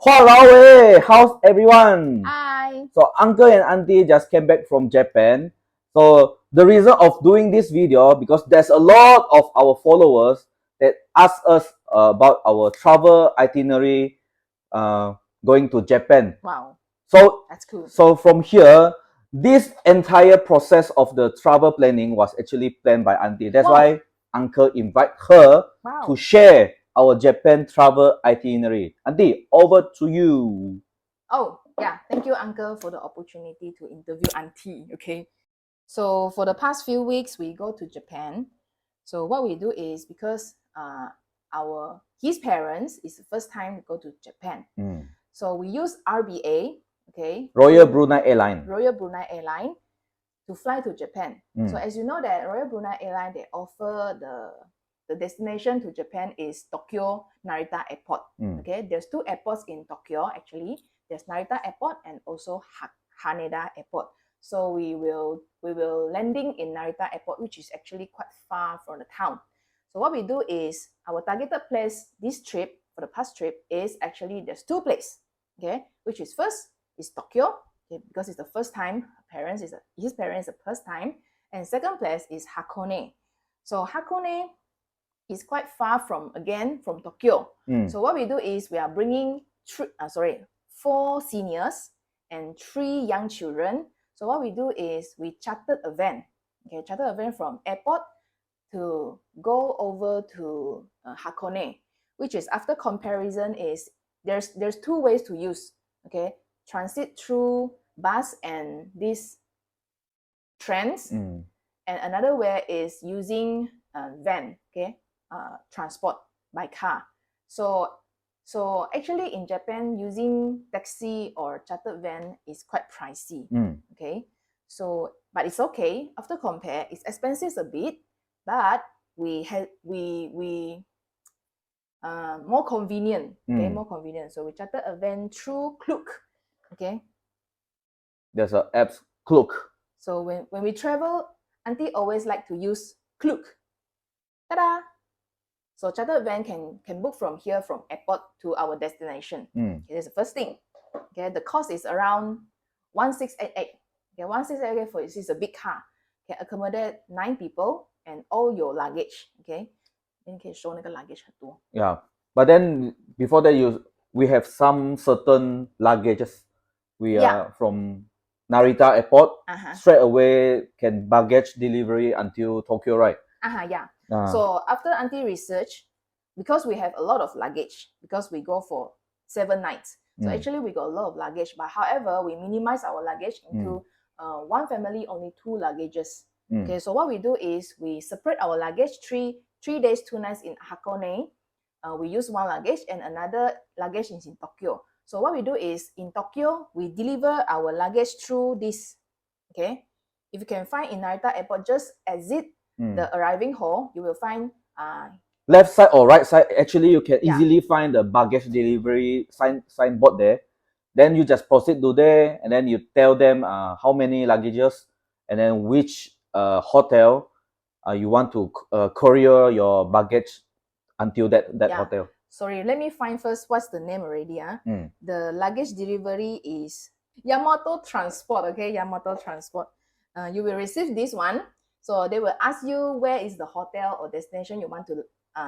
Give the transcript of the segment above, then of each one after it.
Hello, how's everyone? Hi. So uncle and auntie just came back from Japan. So the reason of doing this video because there's a lot of our followers that ask us about our travel itinerary going to Japan. Wow, So that's cool. so from here, this entire process of the travel planning was actually planned by auntie. That's Wow. why uncle invite her Wow. to share our Japan travel itinerary. Auntie, over to you. Oh, yeah. Thank you, Uncle, for the opportunity to interview Auntie. Okay. So for the past few weeks, we go to Japan. So what we do is because his parents is the first time to go to Japan. So we use RBA, okay, Royal Brunei Airline. Royal Brunei Airline to fly to Japan. So as you know that Royal Brunei Airline, they offer the destination to Japan is Tokyo Narita Airport. Okay, there's two airports in Tokyo actually. There's Narita Airport and also Haneda Airport. So we will landing in Narita Airport, which is actually quite far from the town. So what we do is our targeted place this trip for the past trip is actually there's two places. Okay, which is first is Tokyo, okay, because it's the first time his parents the first time, and second place is Hakone. So Hakone is quite far from Tokyo. So what we do is we are bringing four seniors and 3 young children. So what we do is we chartered a van, from airport to go over to Hakone, which is after comparison is there's two ways to use. Okay, transit through bus and these trains, and another way is using van, okay, transport by car. So actually in Japan, using taxi or chartered van is quite pricey. Okay, so but it's okay. After compare, it's expensive a bit, but we more convenient. Okay, more convenient. So we chartered a van through Klook. Okay, there's a apps Klook. So when we travel, Auntie always like to use Klook. Ta-da! So chartered van can book from here from airport to our destination. Okay, that's the first thing. Okay, the cost is around 1688. Okay, 1688 for this is a big car. Can accommodate 9 people and all your luggage. Okay, then you can show the luggage 很多. Yeah, but then before that, we have some certain luggages. We are from Narita Airport. Straight away can baggage delivery until Tokyo, right? Yeah. So after Auntie research, because we have a lot of luggage, because we go for 7 nights. So actually we got a lot of luggage, but however, we minimize our luggage into one family, only 2 luggages. Okay, so what we do is we separate our luggage 3 days, 2 nights in Hakone. We use 1 luggage and another luggage is in Tokyo. So what we do is in Tokyo, we deliver our luggage through this. Okay, if you can find in Narita Airport, just exit the arriving hall, you will find left side or right side. Actually, you can easily find the baggage delivery signboard there. Then you just proceed to there, and then you tell them how many luggages, and then which hotel you want to courier your baggage until that hotel. Sorry, let me find first what's the name already. The luggage delivery is Yamato Transport. Okay, Yamato Transport. You will receive this one. So they will ask you where is the hotel or destination you want to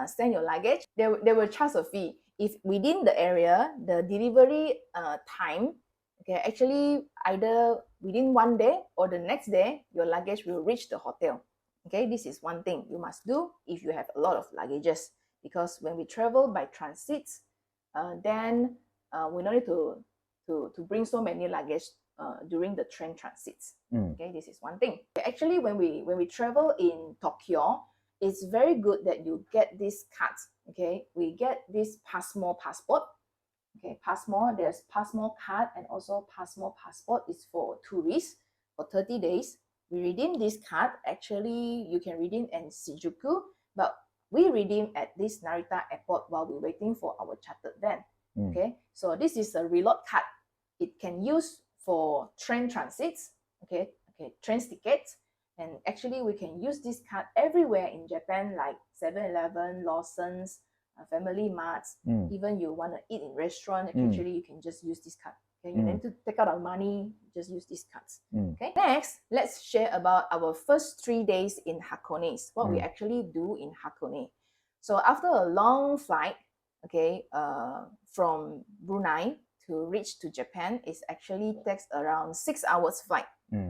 send your luggage. They will charge a fee. If within the area, the delivery time, okay, actually either within 1 day or the next day, your luggage will reach the hotel. Okay, this is one thing you must do if you have a lot of luggages, because when we travel by transit, then we don't need to bring so many luggage during the train transits. Okay, this is one thing. Actually, when we travel in Tokyo, it's very good that you get this card. Okay, we get this Passmo passport. Okay, Passmo, there's Passmo card and also Passmo passport is for tourists for 30 days. We redeem this card. Actually, you can redeem in Shinjuku, but we redeem at this Narita Airport while we're waiting for our chartered van. Okay, so this is a reload card. It can use for train transits, okay, train tickets, and actually we can use this card everywhere in Japan, like 7-Eleven, Lawson's, family marts, even you want to eat in restaurant, actually you can just use this card. Okay, you need to take out our money, just use these cards. Okay. Next, let's share about our first 3 days in Hakone. What we actually do in Hakone. So after a long flight, okay, from Brunei to reach to Japan is actually takes around 6 hours flight.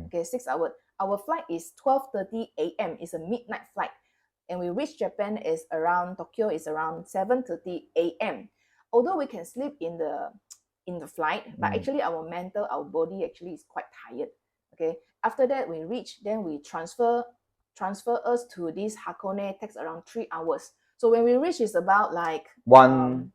Okay, 6 hours. Our flight is 12:30 a.m. It's a midnight flight, and we reach Japan is around Tokyo is around 7:30 a.m. Although we can sleep in the flight, but actually our body actually is quite tired. Okay, after that we reach, then we transfer us to this Hakone, takes around 3 hours. So when we reach is about like 1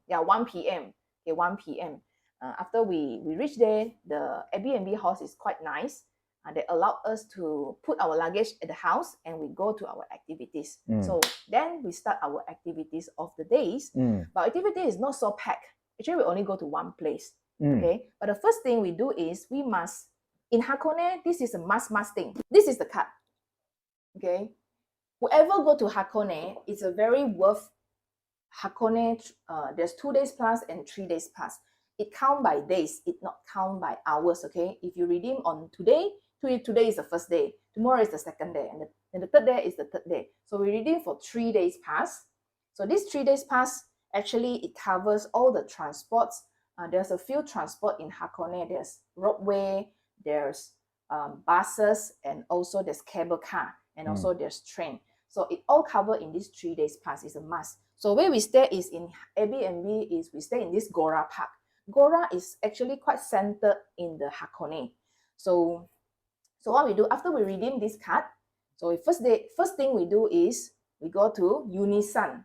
p.m. Okay, 1 p.m. After we reach there, the Airbnb house is quite nice. They allowed us to put our luggage at the house and we go to our activities. So then we start our activities of the days. But activity is not so packed. Actually, we only go to one place. Okay. But the first thing we do is we must, in Hakone, this is a must thing. This is the card. Okay. Whoever go to Hakone, it's a very worth Hakone. There's 2 days plus and 3 days plus. It count by days, it not count by hours. Okay. If you redeem on today is the first day, tomorrow is the second day, and the third day is the third day. So we redeem for 3 days pass. So this 3 days pass, actually it covers all the transports. There's a few transport in Hakone. There's roadway, there's buses, and also there's cable car, and also there's train. So it all covered in this 3 days pass. Is a must. So where we stay is in Airbnb, is we stay in this Gora Park. Gora is actually quite centered in the Hakone. So what we do after we redeem this card, so first thing we do is we go to Unisan.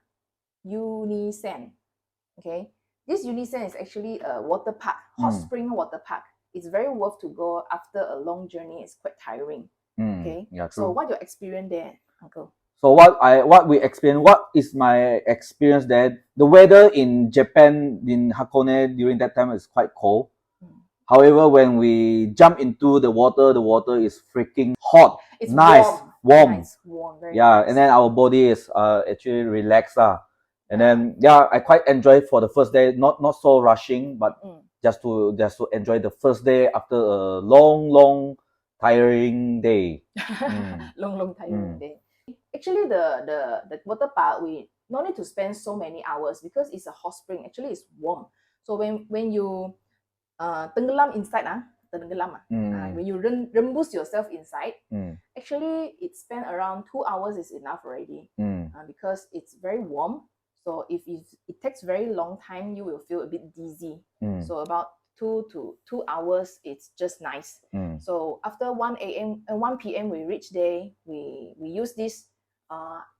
Okay, this Unisan is actually a water park, hot spring water park. It's very worth to go after a long journey. It's quite tiring. Okay, yeah, so what your experience there, Uncle? So what we experience, what is my experience there? The weather in Japan, in Hakone during that time is quite cold. However, when we jump into the water is freaking hot. It's nice, warm. Yeah, it's warm, very yeah, nice. And then our body is actually relaxed. And then I quite enjoy for the first day, not so rushing, but just to enjoy the first day after a long tiring day. long tiring day. Actually, the water park, we no need to spend so many hours because it's a hot spring. Actually, it's warm. So when you tenggelam inside, when you rembus yourself inside, actually it spend around 2 hours is enough already, because it's very warm. So if it takes very long time, you will feel a bit dizzy. So about 2 hours, it's just nice. So after 1 a.m. and 1 p.m. we reach there, we use this,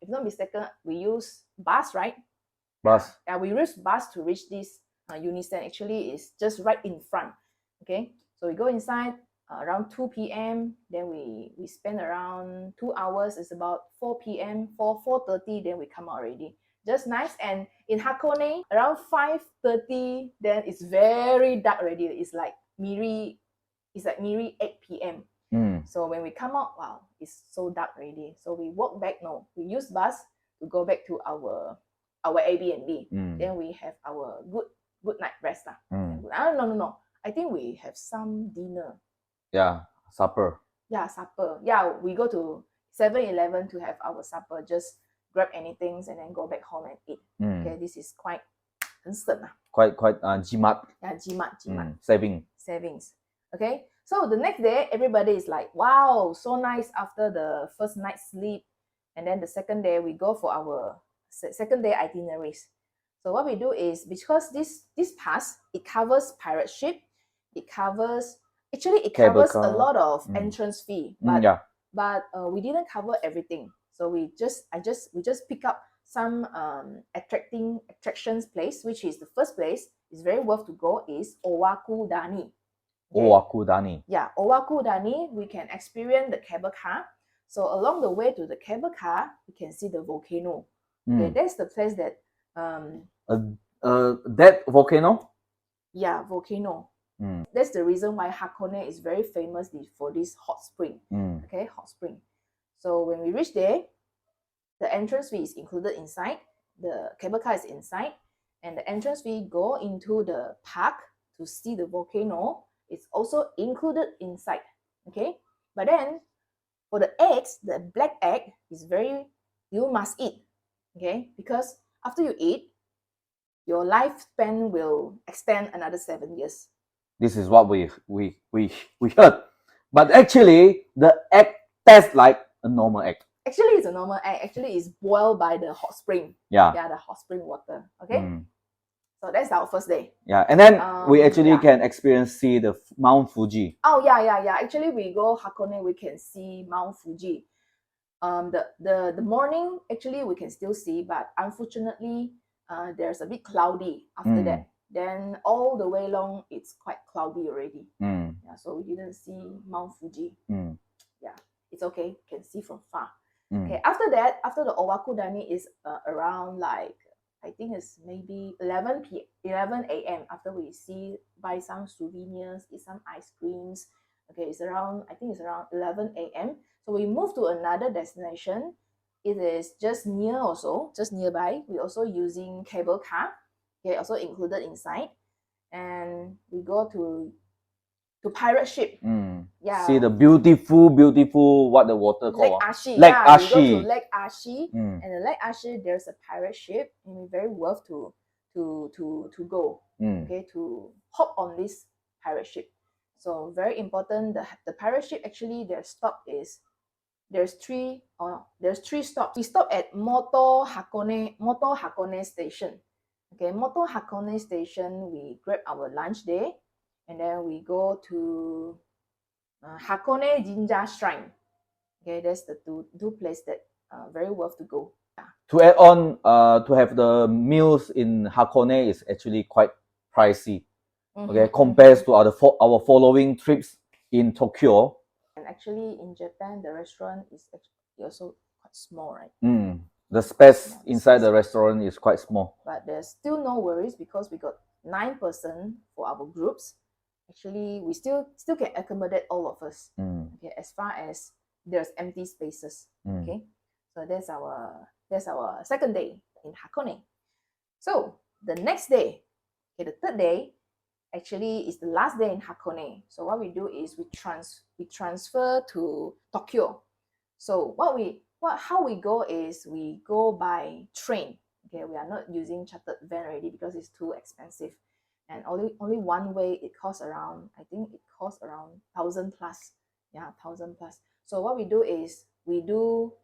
if not mistaken, we use bus, right? Bus. Yeah, we use bus to reach this Unisan. Actually, it's just right in front. Okay, so we go inside around 2 p.m. Then we spend around 2 hours. It's about 4 p.m. 4:30. Then we come out already. Just nice. And in Hakone, around 5:30, then it's very dark already. It's like Miri 8 p.m. So when we come out, wow, it's so dark already. So we walk back. No, we use bus to go back to our Airbnb. Then we have our good night rest. No. I think we have some dinner. Yeah, supper. Yeah, supper. Yeah, we go to 7-Eleven to have our supper. Just grab anything and then go back home and eat. Okay, this is quite quite jimat. Yeah, jimat. Savings. Okay, so the next day everybody is like, wow, so nice after the first night sleep. And then the second day we go for our second day itineraries. So what we do is, because this pass, it covers pirate ship, it covers a lot of entrance fee, but we didn't cover everything. So we just pick up some attractions place, which is the first place is very worth to go, is Owaku Dani. Okay? Owaku Dani. Yeah, Owaku Dani, we can experience the cable car. So along the way to the cable car, we can see the volcano. Okay, that's the place that that volcano? Yeah, volcano. That's the reason why Hakone is very famous for this hot spring. Okay, hot spring. So when we reach there, the entrance fee is included inside. the cable car is inside, and the entrance fee go into the park to see the volcano. It's also included inside. Okay, but then for the eggs, the black egg is you must eat. Okay, because after you eat, your lifespan will extend another 7 years. This is what we heard, but actually the egg tastes like a normal egg. Actually, it's a normal egg. Actually, it's boiled by the hot spring. Yeah. Yeah, the hot spring water. Okay. So that's our first day. Yeah, and then we actually can see the Mount Fuji. Oh yeah. Actually, we go Hakone, we can see Mount Fuji. The morning actually we can still see, but unfortunately, there's a bit cloudy after that. Then all the way long, it's quite cloudy already. Yeah, so we didn't see Mount Fuji. Yeah, it's okay, can see from far. Okay, after that, after the Owaku Dani is around like, I think it's maybe 11 a.m. after we buy some souvenirs, eat some ice creams. Okay, I think it's around 11 a.m. So we move to another destination. It is just nearby. We're also using cable car. Okay, also included inside. And we go to pirate ship. Yeah. See the beautiful what the water called? Lake Ashi. Lake Yeah, Ashi. we go to Lake Ashi. And the Lake Ashi, there's a pirate ship, and it's very worth to go. Okay, to hop on this pirate ship. So very important. The pirate ship actually there's three stops. We stop at Moto Hakone station. Okay, Moto Hakone station. We grab our lunch there, and then we go to Hakone Jinja Shrine. Okay, that's the two places that very worth to go. Yeah. To add on, to have the meals in Hakone is actually quite pricey. Okay, compared to our following trips in Tokyo. And actually, in Japan, the restaurant is actually also quite small, right? The space inside the restaurant is quite small. But there's still no worries because we got 9 person for our groups. Actually, we still can accommodate all of us. Okay, as far as there's empty spaces. Okay, so that's our second day in Hakone. So the next day, okay, the third day, actually is the last day in Hakone. So what we do is we transfer to Tokyo. So how we go is we go by train. Okay, we are not using chartered van already because it's too expensive, and only one way it costs around, I think it costs around 1,000 plus. Yeah, 1,000 plus. So what we do is we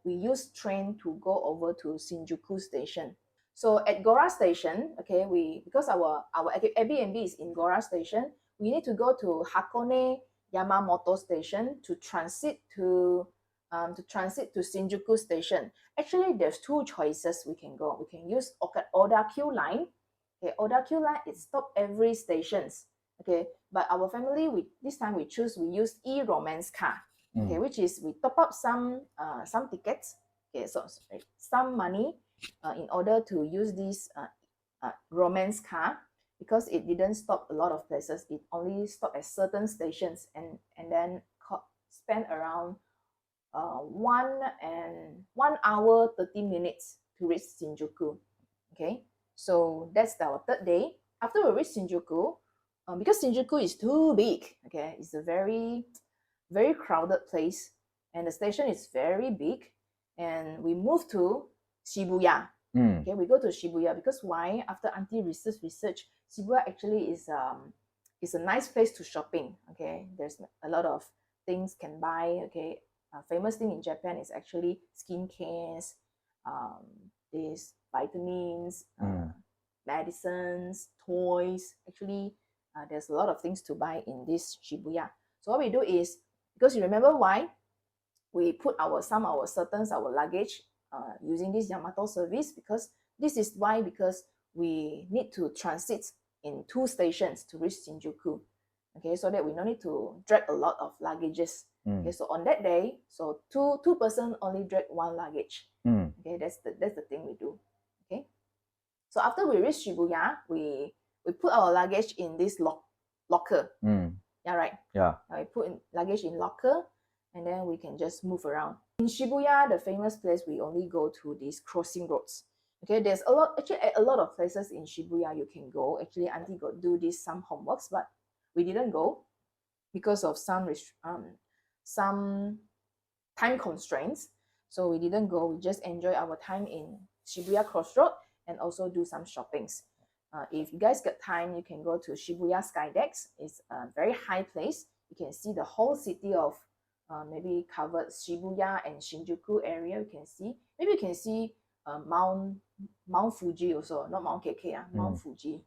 use train to go over to Shinjuku station. So at Gora station, okay, because our Airbnb is in Gora station, we need to go to Hakone Yamamoto station to transit to Shinjuku station. Actually, there's two choices we can go. We can use Oda Q line. Okay, Oda Q line is stop every stations. Okay, but our family this time we use e-romance car. Okay, which is we top up some tickets. Okay, so some money in order to use this romance car, because it didn't stop a lot of places. It only stopped at certain stations and then spend around 1 hour 30 minutes to reach Shinjuku. Okay, so that's our third day. After we reach Shinjuku, because Shinjuku is too big, okay, it's a very crowded place, and the station is very big, and we move to Shibuya. Okay, we go to Shibuya because why? After Auntie research, Shibuya actually is a nice place to shopping. Okay, there's a lot of things can buy. Okay, famous thing in Japan is actually skincares, these vitamins, medicines, toys. Actually, there's a lot of things to buy in this Shibuya. So what we do is, because you remember why we put our luggage using this Yamato service, because we need to transit in 2 stations to reach Shinjuku. Okay, so that we don't need to drag a lot of luggages. Okay, so on that day, so two person only drag 1 luggage. Okay, that's the thing we do. Okay, so after we reach Shibuya, we put our luggage in this locker. Yeah, right. Yeah. We put luggage in locker, and then we can just move around. In Shibuya, the famous place, we only go to these crossing roads. Okay, there's a lot, actually a lot of places in Shibuya you can go. Actually, Auntie got do this some homeworks, but we didn't go because of some time constraints. So we didn't go. We just enjoy our time in Shibuya Crossroad and also do some shoppings. If you guys get time, you can go to Shibuya Skydeck. It's a very high place. You can see the whole city of maybe covered Shibuya and Shinjuku area. You can see, maybe you can see Mount Fuji also, not Mount KK, Mount Fuji.